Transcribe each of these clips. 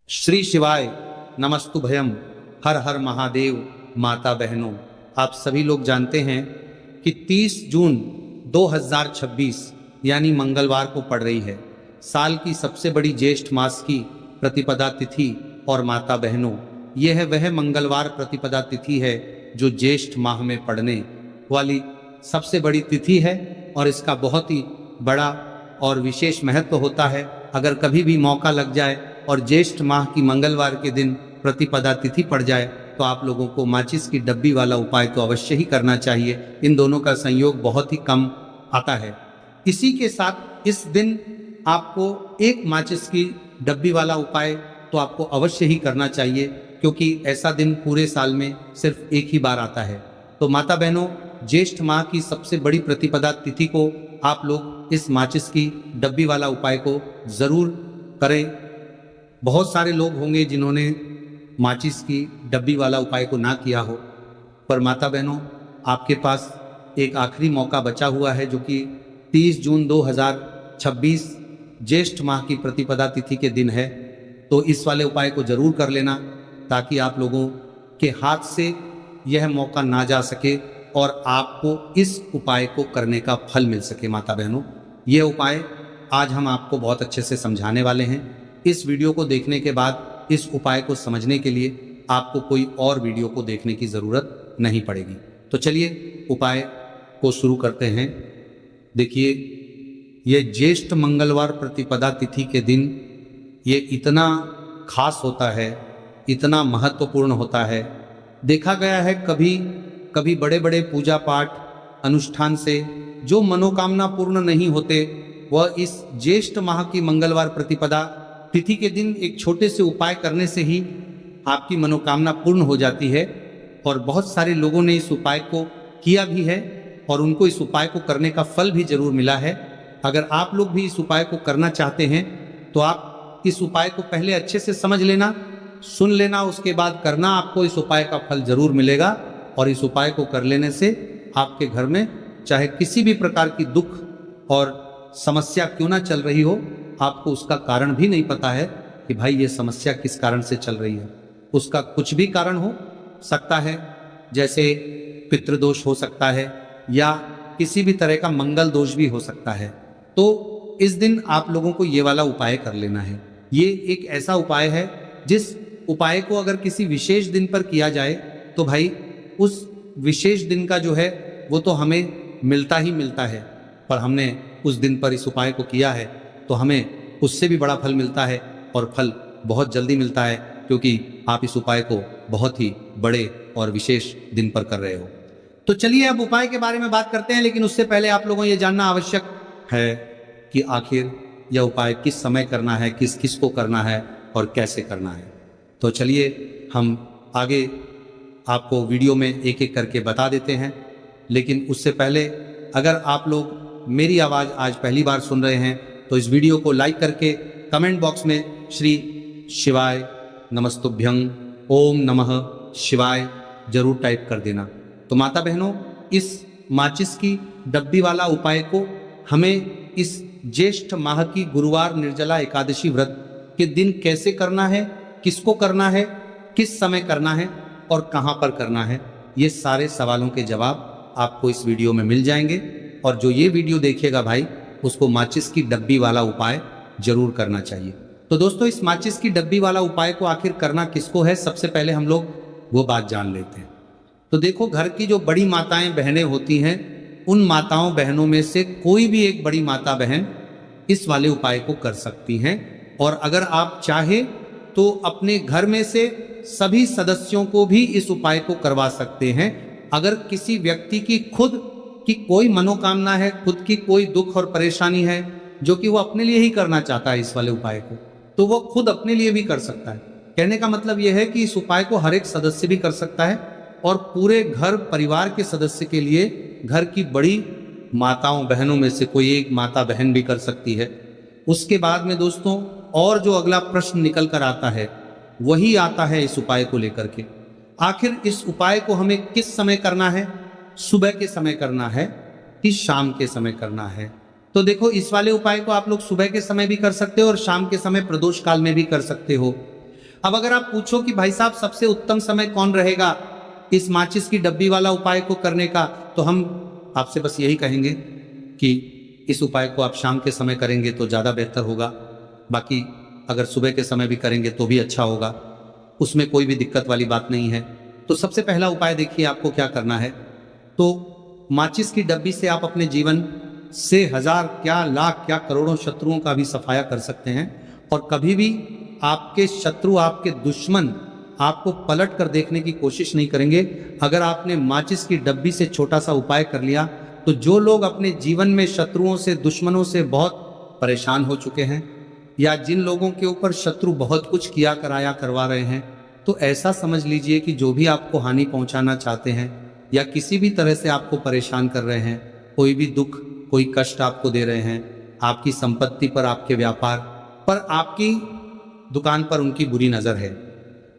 श्री शिवाय नमस्तुभयम। हर हर महादेव। माता बहनों, आप सभी लोग जानते हैं कि 30 जून 2026 यानी मंगलवार को पड़ रही है साल की सबसे बड़ी ज्येष्ठ मास की प्रतिपदा तिथि। और माता बहनों, यह वह मंगलवार प्रतिपदा तिथि है जो ज्येष्ठ माह में पड़ने वाली सबसे बड़ी तिथि है और इसका बहुत ही बड़ा और विशेष महत्व होता है। अगर कभी भी मौका लग जाए और ज्येष्ठ माह की मंगलवार के दिन प्रतिपदा तिथि पड़ जाए तो आप लोगों को माचिस की डब्बी वाला उपाय तो अवश्य ही करना चाहिए। इन दोनों का संयोग बहुत ही कम आता है। इसी के साथ इस दिन आपको एक माचिस की डब्बी वाला उपाय तो आपको अवश्य ही करना चाहिए, क्योंकि ऐसा दिन पूरे साल में सिर्फ एक ही बार आता है। तो माता बहनों, ज्येष्ठ माह की सबसे बड़ी प्रतिपदा तिथि को आप लोग इस माचिस की डब्बी वाला उपाय को जरूर करें। बहुत सारे लोग होंगे जिन्होंने माचिस की डब्बी वाला उपाय को ना किया हो, पर माता बहनों, आपके पास एक आखिरी मौका बचा हुआ है जो कि 30 जून 2026 ज्येष्ठ माह की प्रतिपदा तिथि के दिन है। तो इस वाले उपाय को जरूर कर लेना ताकि आप लोगों के हाथ से यह मौका ना जा सके और आपको इस उपाय को करने का फल मिल सके। माता बहनों, यह उपाय आज हम आपको बहुत अच्छे से समझाने वाले हैं। इस वीडियो को देखने के बाद इस उपाय को समझने के लिए आपको कोई और वीडियो को देखने की जरूरत नहीं पड़ेगी। तो चलिए उपाय को शुरू करते हैं। देखिए, यह ज्येष्ठ मंगलवार प्रतिपदा तिथि के दिन ये इतना खास होता है, इतना महत्वपूर्ण होता है। देखा गया है कभी कभी बड़े बड़े पूजा पाठ अनुष्ठान से जो मनोकामना पूर्ण नहीं होते, वह इस ज्येष्ठ माह की मंगलवार प्रतिपदा तिथि के दिन एक छोटे से उपाय करने से ही आपकी मनोकामना पूर्ण हो जाती है। और बहुत सारे लोगों ने इस उपाय को किया भी है और उनको इस उपाय को करने का फल भी जरूर मिला है। अगर आप लोग भी इस उपाय को करना चाहते हैं तो आप इस उपाय को पहले अच्छे से समझ लेना, सुन लेना, उसके बाद करना। आपको इस उपाय का फल जरूर मिलेगा और इस उपाय को कर लेने से आपके घर में चाहे किसी भी प्रकार की दुख और समस्या क्यों ना चल रही हो, आपको उसका कारण भी नहीं पता है कि भाई ये समस्या किस कारण से चल रही है। उसका कुछ भी कारण हो सकता है, जैसे पितृदोष हो सकता है या किसी भी तरह का मंगल दोष भी हो सकता है। तो इस दिन आप लोगों को ये वाला उपाय कर लेना है। ये एक ऐसा उपाय है जिस उपाय को अगर किसी विशेष दिन पर किया जाए तो भाई उस विशेष दिन का जो है वो तो हमें मिलता ही मिलता है, पर हमने उस दिन पर इस उपाय को किया है तो हमें उससे भी बड़ा फल मिलता है और फल बहुत जल्दी मिलता है, क्योंकि आप इस उपाय को बहुत ही बड़े और विशेष दिन पर कर रहे हो। तो चलिए अब उपाय के बारे में बात करते हैं, लेकिन उससे पहले आप लोगों को यह जानना आवश्यक है कि आखिर यह उपाय किस समय करना है, किस किस को करना है और कैसे करना है। तो चलिए हम आगे आपको वीडियो में एक एक करके बता देते हैं। लेकिन उससे पहले अगर आप लोग मेरी आवाज़ आज पहली बार सुन रहे हैं तो इस वीडियो को लाइक करके कमेंट बॉक्स में श्री शिवाय नमस्तुभ्यं ओम नमः शिवाय जरूर टाइप कर देना। तो माता बहनों, इस माचिस की डब्बी वाला उपाय को हमें इस ज्येष्ठ माह की गुरुवार निर्जला एकादशी व्रत के दिन कैसे करना है, किसको करना है, किस समय करना है और कहां पर करना है, ये सारे सवालों के जवाब आपको इस वीडियो में मिल जाएंगे। और जो ये वीडियो देखेगा भाई, उसको माचिस की डब्बी वाला उपाय जरूर करना चाहिए। तो दोस्तों, इस माचिस की डब्बी वाला उपाय को आखिर करना किसको है, सबसे पहले हम लोग वो बात जान लेते हैं। तो देखो, घर की जो बड़ी माताएं बहनें होती हैं, उन माताओं बहनों में से कोई भी एक बड़ी माता बहन इस वाले उपाय को कर सकती हैं। और अगर आप चाहे तो अपने घर में से सभी सदस्यों को भी इस उपाय को करवा सकते हैं। अगर किसी व्यक्ति की खुद की कोई मनोकामना है, खुद की कोई दुख और परेशानी है जो कि वो अपने लिए ही करना चाहता है इस वाले उपाय को, तो वो खुद अपने लिए भी कर सकता है। कहने का मतलब यह है कि इस उपाय को हर एक सदस्य भी कर सकता है और पूरे घर परिवार के सदस्य के लिए घर की बड़ी माताओं बहनों में से कोई एक माता बहन भी कर सकती है। उसके बाद में दोस्तों, और जो अगला प्रश्न निकल कर आता है वही आता है इस उपाय को लेकर के, आखिर इस उपाय को हमें किस समय करना है, सुबह के समय करना है कि शाम के समय करना है। तो देखो, इस वाले उपाय को आप लोग सुबह के समय भी कर सकते हो और शाम के समय प्रदोष काल में भी कर सकते हो। अब अगर आप पूछो कि भाई साहब सबसे उत्तम समय कौन रहेगा इस माचिस की डब्बी वाला उपाय को करने का, तो हम आपसे बस यही कहेंगे कि इस उपाय को आप शाम के समय करेंगे तो ज़्यादा बेहतर होगा। बाकी अगर सुबह के समय भी करेंगे तो भी अच्छा होगा, उसमें कोई भी दिक्कत वाली बात नहीं है। तो सबसे पहला उपाय देखिए आपको क्या करना है। तो माचिस की डब्बी से आप अपने जीवन से हजार क्या लाख क्या करोड़ों शत्रुओं का भी सफाया कर सकते हैं, और कभी भी आपके शत्रु, आपके दुश्मन आपको पलट कर देखने की कोशिश नहीं करेंगे। अगर आपने माचिस की डब्बी से छोटा सा उपाय कर लिया तो जो लोग अपने जीवन में शत्रुओं से, दुश्मनों से बहुत परेशान हो चुके हैं, या जिन लोगों के ऊपर शत्रु बहुत कुछ किया कराया करवा रहे हैं, तो ऐसा समझ लीजिए कि जो भी आपको हानि पहुंचाना चाहते हैं या किसी भी तरह से आपको परेशान कर रहे हैं, कोई भी दुख, कोई कष्ट आपको दे रहे हैं, आपकी संपत्ति पर, आपके व्यापार पर, आपकी दुकान पर उनकी बुरी नजर है,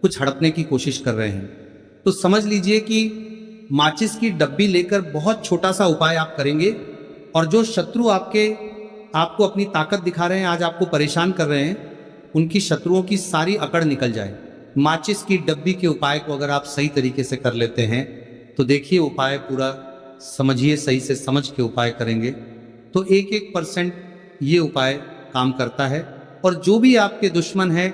कुछ हड़पने की कोशिश कर रहे हैं, तो समझ लीजिए कि माचिस की डब्बी लेकर बहुत छोटा सा उपाय आप करेंगे, और जो शत्रु आपको अपनी ताकत दिखा रहे हैं, आज आपको परेशान कर रहे हैं, उनकी शत्रुओं की सारी अकड़ निकल जाए। माचिस की डब्बी के उपाय को अगर आप सही तरीके से कर लेते हैं तो देखिए उपाय पूरा समझिए, सही से समझ के उपाय करेंगे तो 1% ये उपाय काम करता है, और जो भी आपके दुश्मन है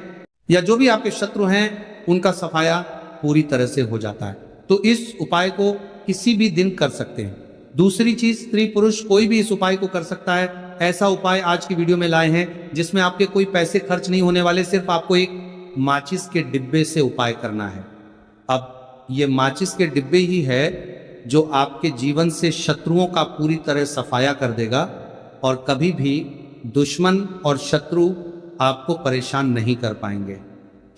या जो भी आपके शत्रु हैं उनका सफाया पूरी तरह से हो जाता है। तो इस उपाय को किसी भी दिन कर सकते हैं। दूसरी चीज, स्त्री पुरुष कोई भी इस उपाय को कर सकता है। ऐसा उपाय आज की वीडियो में लाए हैं जिसमें आपके कोई पैसे खर्च नहीं होने वाले, सिर्फ आपको एक माचिस के डिब्बे से उपाय करना है। अब ये माचिस के डिब्बे ही है जो आपके जीवन से शत्रुओं का पूरी तरह सफाया कर देगा, और कभी भी दुश्मन और शत्रु आपको परेशान नहीं कर पाएंगे।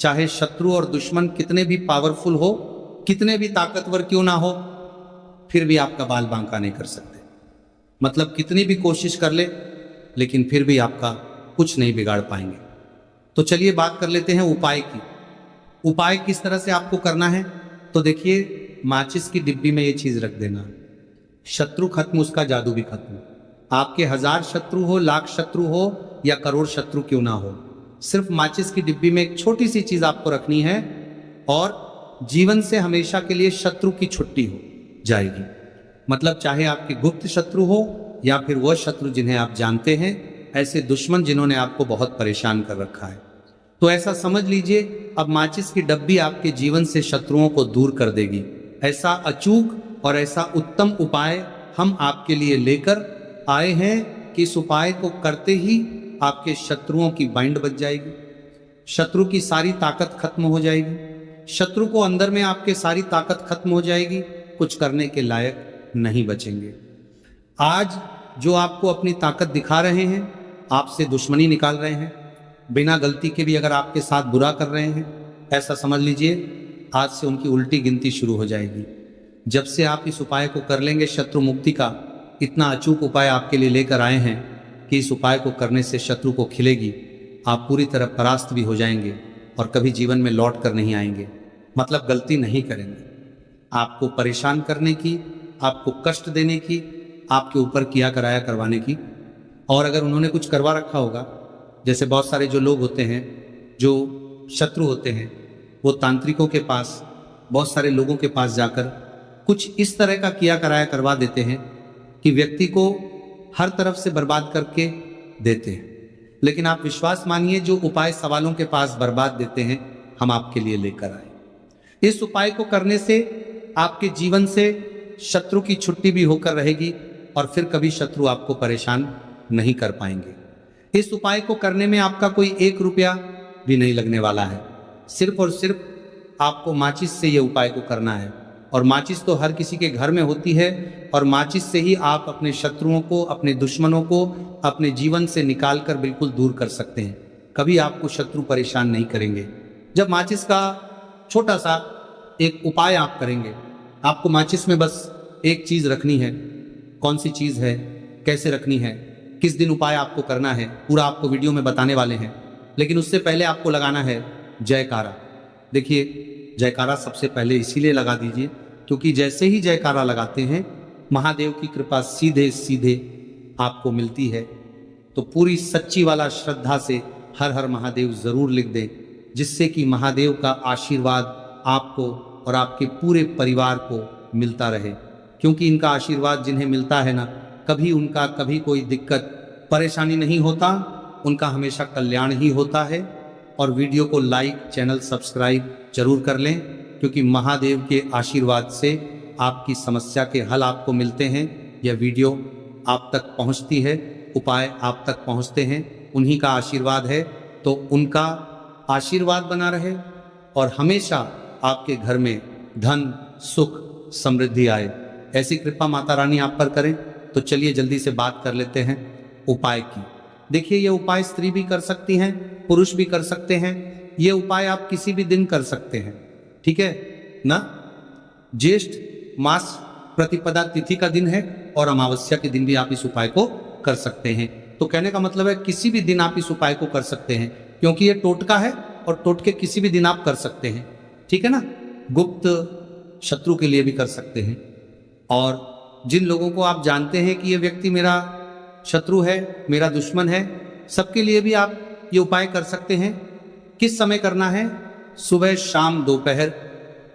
चाहे शत्रु और दुश्मन कितने भी पावरफुल हो, कितने भी ताकतवर क्यों ना हो, फिर भी आपका बाल बांका नहीं कर सकते। मतलब कितनी भी कोशिश कर ले, लेकिन फिर भी आपका कुछ नहीं बिगाड़ पाएंगे। तो चलिए बात कर लेते हैं उपाय की। उपाय किस तरह से आपको करना है, तो देखिए माचिस की डिब्बी में ये चीज रख देना, शत्रु खत्म उसका जादू भी खत्म। आपके 1000 शत्रु हो, लाख शत्रु हो या करोड़ शत्रु क्यों ना हो, सिर्फ माचिस की डिब्बी में एक छोटी सी चीज आपको रखनी है, और जीवन से हमेशा के लिए शत्रु की छुट्टी हो जाएगी। मतलब चाहे आपके गुप्त शत्रु हो या फिर वह शत्रु जिन्हें आप जानते हैं, ऐसे दुश्मन जिन्होंने आपको बहुत परेशान कर रखा है, तो ऐसा समझ लीजिए अब माचिस की डब्बी आपके जीवन से शत्रुओं को दूर कर देगी। ऐसा अचूक और ऐसा उत्तम उपाय हम आपके लिए लेकर आए हैं कि इस उपाय को करते ही आपके शत्रुओं की बाइंड बच जाएगी, शत्रु की सारी ताकत खत्म हो जाएगी, शत्रु को अंदर में आपके सारी ताकत खत्म हो जाएगी, कुछ करने के लायक नहीं बचेंगे। आज जो आपको अपनी ताकत दिखा रहे हैं, आपसे दुश्मनी निकाल रहे हैं, बिना गलती के भी अगर आपके साथ बुरा कर रहे हैं, ऐसा समझ लीजिए आज से उनकी उल्टी गिनती शुरू हो जाएगी। जब से आप इस उपाय को कर लेंगे, शत्रु मुक्ति का इतना अचूक उपाय आपके लिए लेकर आए हैं कि इस उपाय को करने से शत्रु को खिलेगी, आप पूरी तरह परास्त भी हो जाएंगे और कभी जीवन में लौट कर नहीं आएंगे। मतलब गलती नहीं करेंगे। आपको परेशान करने की, आपको कष्ट देने की, आपके ऊपर किया कराया करवाने की, और अगर उन्होंने कुछ करवा रखा होगा, जैसे बहुत सारे जो लोग होते हैं, जो शत्रु होते हैं, वो तांत्रिकों के पास, बहुत सारे लोगों के पास जाकर कुछ इस तरह का किया कराया करवा देते हैं कि व्यक्ति को हर तरफ से बर्बाद करके देते हैं। लेकिन आप विश्वास मानिए, जो उपाय सवालों के पास बर्बाद देते हैं, हम आपके लिए लेकर आए। इस उपाय को करने से आपके जीवन से शत्रु की छुट्टी भी होकर रहेगी, और फिर कभी शत्रु आपको परेशान नहीं कर पाएंगे। इस उपाय को करने में आपका कोई 1 रुपया भी नहीं लगने वाला है। सिर्फ और सिर्फ आपको माचिस से ये उपाय को करना है, और माचिस तो हर किसी के घर में होती है, और माचिस से ही आप अपने शत्रुओं को, अपने दुश्मनों को अपने जीवन से निकाल कर बिल्कुल दूर कर सकते हैं। कभी आपको शत्रु परेशान नहीं करेंगे। जब माचिस का छोटा सा एक उपाय आप करेंगे, आपको माचिस में बस एक चीज रखनी है। कौन सी चीज है, कैसे रखनी है, किस दिन उपाय आपको करना है, पूरा आपको वीडियो में बताने वाले हैं। लेकिन उससे पहले आपको लगाना है जयकारा। देखिए जयकारा सबसे पहले इसीलिए लगा दीजिए क्योंकि जैसे ही जयकारा लगाते हैं, महादेव की कृपा सीधे सीधे आपको मिलती है। तो पूरी सच्ची वाला श्रद्धा से हर हर महादेव जरूर लिख दें। जिससे कि महादेव का आशीर्वाद आपको और आपके पूरे परिवार को मिलता रहे। क्योंकि इनका आशीर्वाद जिन्हें मिलता है ना, कभी उनका कभी कोई दिक्कत परेशानी नहीं होता, उनका हमेशा कल्याण ही होता है। और वीडियो को लाइक, चैनल सब्सक्राइब जरूर कर लें, क्योंकि महादेव के आशीर्वाद से आपकी समस्या के हल आपको मिलते हैं। यह वीडियो आप तक पहुंचती है, उपाय आप तक पहुंचते हैं, उन्हीं का आशीर्वाद है। तो उनका आशीर्वाद बना रहे और हमेशा आपके घर में धन, सुख, समृद्धि आए, ऐसी कृपा माता रानी आप पर करें। तो चलिए जल्दी से बात कर लेते हैं उपाय की। देखिए, ये उपाय स्त्री भी कर सकती हैं, पुरुष भी कर सकते हैं। ये उपाय आप किसी भी दिन कर सकते हैं, ठीक है ना। ज्येष्ठ मास प्रतिपदा तिथि का दिन है और अमावस्या के दिन भी आप इस उपाय को कर सकते हैं। तो कहने का मतलब है किसी भी दिन आप इस उपाय को कर सकते हैं, क्योंकि ये टोटका है और टोटके किसी भी दिन आप कर सकते हैं, ठीक है ना। गुप्त शत्रु के लिए भी कर सकते हैं, और जिन लोगों को आप जानते हैं कि ये व्यक्ति मेरा शत्रु है, मेरा दुश्मन है, सबके लिए भी आप ये उपाय कर सकते हैं। किस समय करना है? सुबह, शाम, दोपहर,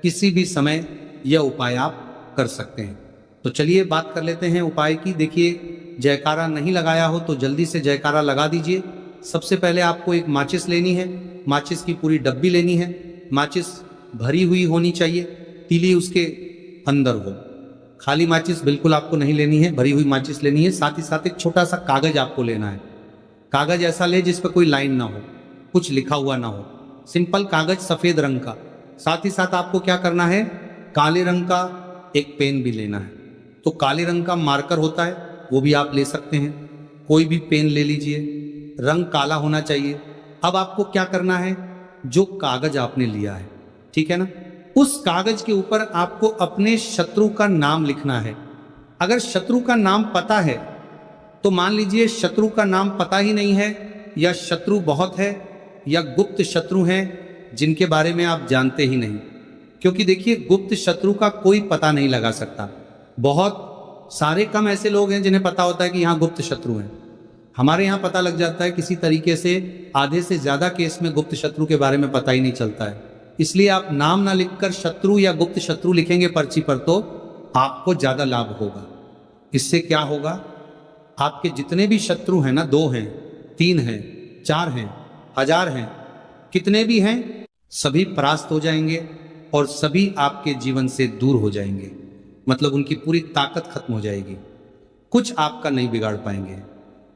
किसी भी समय यह उपाय आप कर सकते हैं। तो चलिए बात कर लेते हैं उपाय की। देखिए, जयकारा नहीं लगाया हो तो जल्दी से जयकारा लगा दीजिए। सबसे पहले आपको एक माचिस लेनी है, माचिस की पूरी डब्बी लेनी है। माचिस भरी हुई होनी चाहिए, तीली उसके अंदर हो। खाली माचिस बिल्कुल आपको नहीं लेनी है, भरी हुई माचिस लेनी है। साथ ही साथ एक छोटा सा कागज आपको लेना है। कागज ऐसा ले जिस पर कोई लाइन ना हो, कुछ लिखा हुआ ना हो, सिंपल कागज सफेद रंग का। साथ ही साथ आपको क्या करना है, काले रंग का एक पेन भी लेना है। तो काले रंग का मार्कर होता है, वो भी आप ले सकते हैं, कोई भी पेन ले लीजिए, रंग काला होना चाहिए। अब आपको क्या करना है, जो कागज आपने लिया है, ठीक है ना, उस कागज के ऊपर आपको अपने शत्रु का नाम लिखना है। अगर शत्रु का नाम पता है तो मान लीजिए शत्रु का नाम पता ही नहीं है, या शत्रु बहुत है, या गुप्त शत्रु हैं जिनके बारे में आप जानते ही नहीं। क्योंकि देखिए, गुप्त शत्रु का कोई पता नहीं लगा सकता। बहुत सारे कम ऐसे लोग हैं जिन्हें पता होता है कि यहाँ गुप्त शत्रु हैं। हमारे यहाँ पता लग जाता है किसी तरीके से। आधे से ज्यादा केस में गुप्त शत्रु के बारे में पता ही नहीं चलता है। इसलिए आप नाम ना लिखकर शत्रु या गुप्त शत्रु लिखेंगे पर्ची पर, तो आपको ज्यादा लाभ होगा। इससे क्या होगा, आपके जितने भी शत्रु हैं ना, 2 हैं, 3 हैं, 4 हैं, 1000 हैं, कितने भी हैं, सभी परास्त हो जाएंगे और सभी आपके जीवन से दूर हो जाएंगे। मतलब उनकी पूरी ताकत खत्म हो जाएगी, कुछ आपका नहीं बिगाड़ पाएंगे।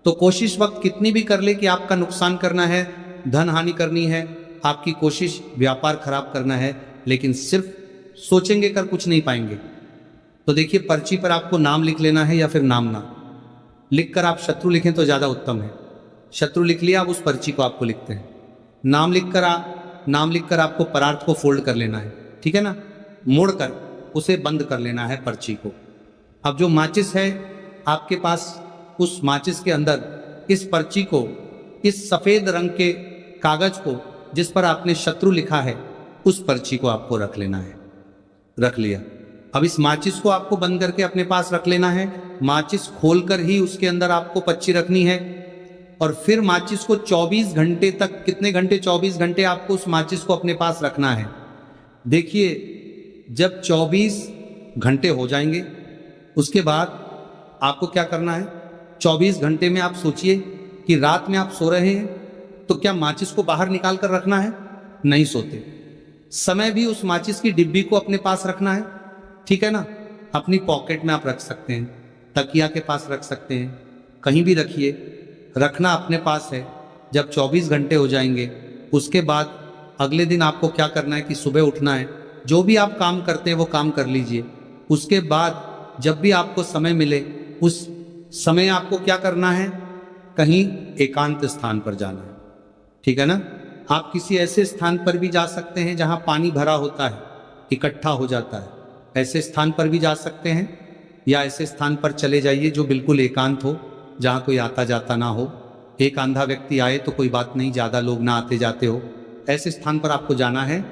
तो कोशिश वक्त कितनी भी कर ले कि आपका नुकसान करना है, धन हानि करनी है, आपकी कोशिश व्यापार खराब करना है, लेकिन सिर्फ सोचेंगे कर कुछ नहीं पाएंगे। तो देखिए, पर्ची पर आपको नाम लिख लेना है, या फिर नाम ना लिखकर आप शत्रु लिखें तो ज्यादा उत्तम है। शत्रु लिख लिया, अब उस पर्ची को आपको लिखते हैं। नाम लिखकर आपको परार्थ को फोल्ड कर लेना है, ठीक है ना, मोड़कर उसे बंद कर लेना है पर्ची को। अब जो माचिस है आपके पास, उस माचिस के अंदर इस पर्ची को, इस सफेद रंग के कागज को जिस पर आपने शत्रु लिखा है, उस पर्ची को आपको रख लेना है। रख लिया। अब इस माचिस को आपको बंद करके अपने पास रख लेना है। माचिस खोलकर ही उसके अंदर आपको पर्ची रखनी है, और फिर माचिस को 24 घंटे तक, कितने घंटे, 24 घंटे आपको उस माचिस को अपने पास रखना है। देखिए, जब 24 घंटे हो जाएंगे, उसके बाद आपको क्या करना है, 24 घंटे में आप सोचिए कि रात में आप सो रहे हैं, तो क्या माचिस को बाहर निकाल कर रखना है? नहीं सोते। समय भी उस माचिस की डिब्बी को अपने पास रखना है, ठीक है ना। अपनी पॉकेट में आप रख सकते हैं, तकिया के पास रख सकते हैं, कहीं भी रखिए, रखना अपने पास है। जब 24 घंटे हो जाएंगे, उसके बाद अगले दिन आपको क्या करना है कि सुबह उठना है, जो भी आप काम करते हैं वो काम कर लीजिए। उसके बाद जब भी आपको समय मिले, उस समय आपको क्या करना है, कहीं एकांत स्थान पर जाना है, ठीक है ना। आप किसी ऐसे स्थान पर भी जा सकते हैं जहां पानी भरा होता है, इकट्ठा हो जाता है, ऐसे स्थान पर भी जा सकते हैं, या ऐसे स्थान पर चले जाइए जो बिल्कुल एकांत हो, जहां कोई आता जाता ना हो। एक अंधा व्यक्ति आए तो कोई बात नहीं, ज़्यादा लोग ना आते जाते हो, ऐसे स्थान पर आपको जाना है।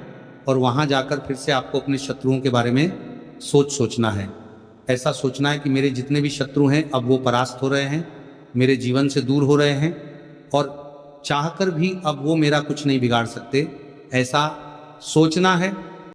और वहां जाकर फिर से आपको अपने शत्रुओं के बारे में सोचना है। ऐसा सोचना है कि मेरे जितने भी शत्रु हैं अब वो परास्त हो रहे हैं, मेरे जीवन से दूर हो रहे हैं, और चाहकर भी अब वो मेरा कुछ नहीं बिगाड़ सकते। ऐसा सोचना है